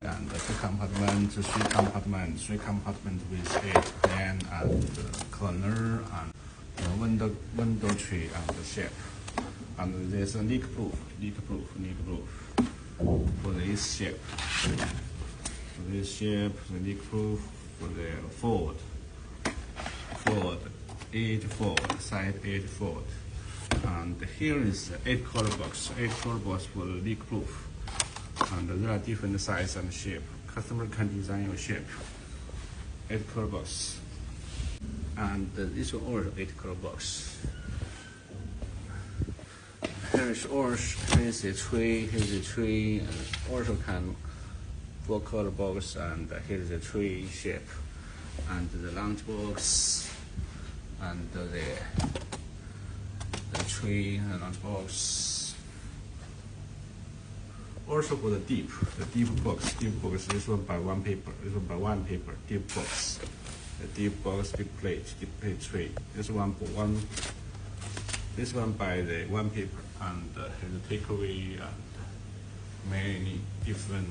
And 2 compartments, 3 compartments, 3 compartments with a fan and corner and window tray and shape. And there's a leak-proof for this shape. For this shape, the leak-proof for the forward, 8 forward, side 8 forward. And here is the 8 color box for the leak-proof. And there are different size and shape. Customer can design your shape. 8 color box. And this one also 8 color box. Here is a tray, and also can 4 color box, and here is a tray shape, and the lunch box, and the tray and lunch box. Also for the deep box, this one by one paper, deep box. The deep box, deep plate tray. This one by the one paper, and here's a takeaway and many different